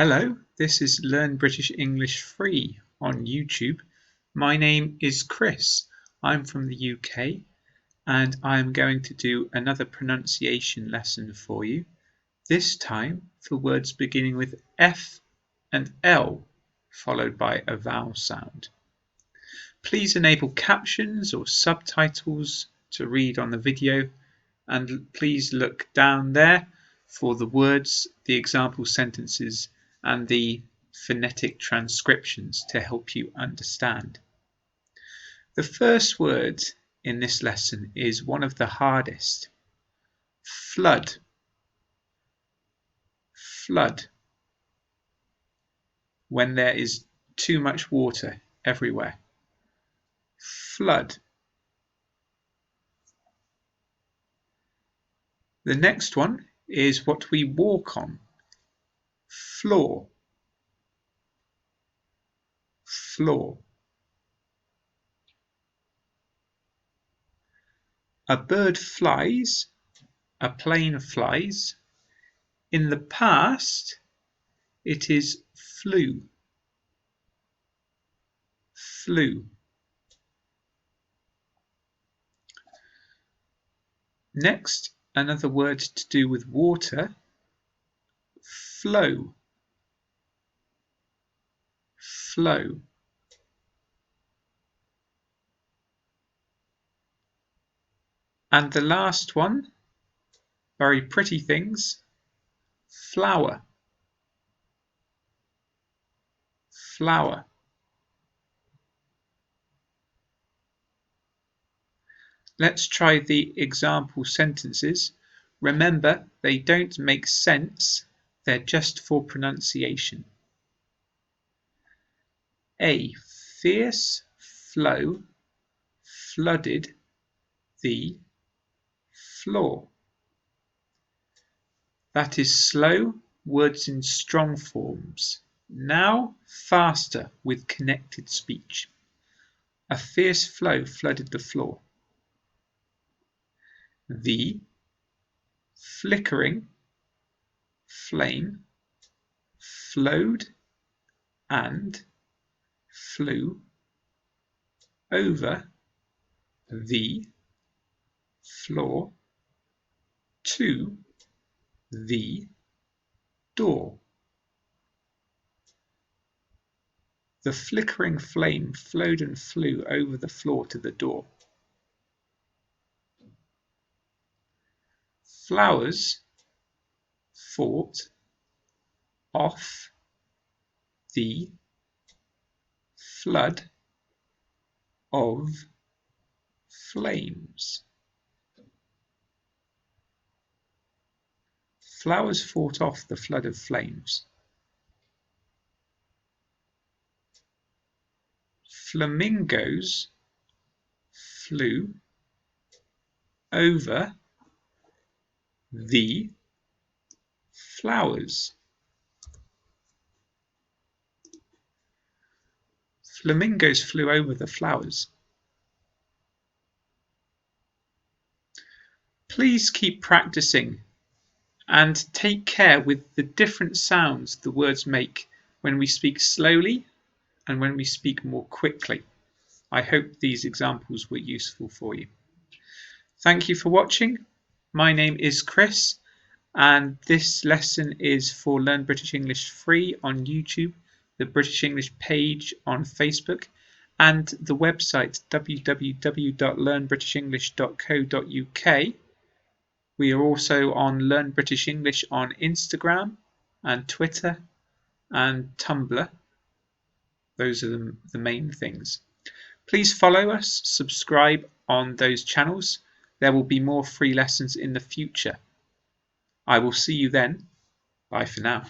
Hello, this is Learn British English Free on YouTube. My name is Chris. I'm from the UK and I'm going to do another pronunciation lesson for you, this time for words beginning with F and L followed by a vowel sound. Please enable captions or subtitles to read on the video, and please look down there for the words, the example sentences and the phonetic transcriptions to help you understand. The first word in this lesson is one of the hardest. Flood. Flood. When there is too much water everywhere. Flood. The next one is what we walk on. Floor. Floor. A bird flies, a plane flies. In the past, it is flew. Flew. Next, another word to do with water. Flow. Flow. And the last one, very pretty things. Flower. Flower. Let's try the example sentences. Remember, they don't make sense. They're just for pronunciation. A fierce flow flooded the floor. That is slow, words in strong forms. Now faster with connected speech. A fierce flow flooded the floor. The flickering flame flowed and flew over the floor to the door. The flickering flame flowed and flew over the floor to the door. Flowers fought off the flood of flames. Flowers fought off the flood of flames. Flamingos flew over the flowers. Flamingos flew over the flowers. Please keep practicing and take care with the different sounds the words make when we speak slowly and when we speak more quickly. I hope these examples were useful for you. Thank you for watching. My name is Chris and this lesson is for Learn British English Free on YouTube, the British English page on Facebook and the website www.learnbritishenglish.co.uk. We are also on Learn British English on Instagram and Twitter and Tumblr. Those are the main things. Please follow us, subscribe on those channels. There will be more free lessons in the future. I will see you then. Bye for now.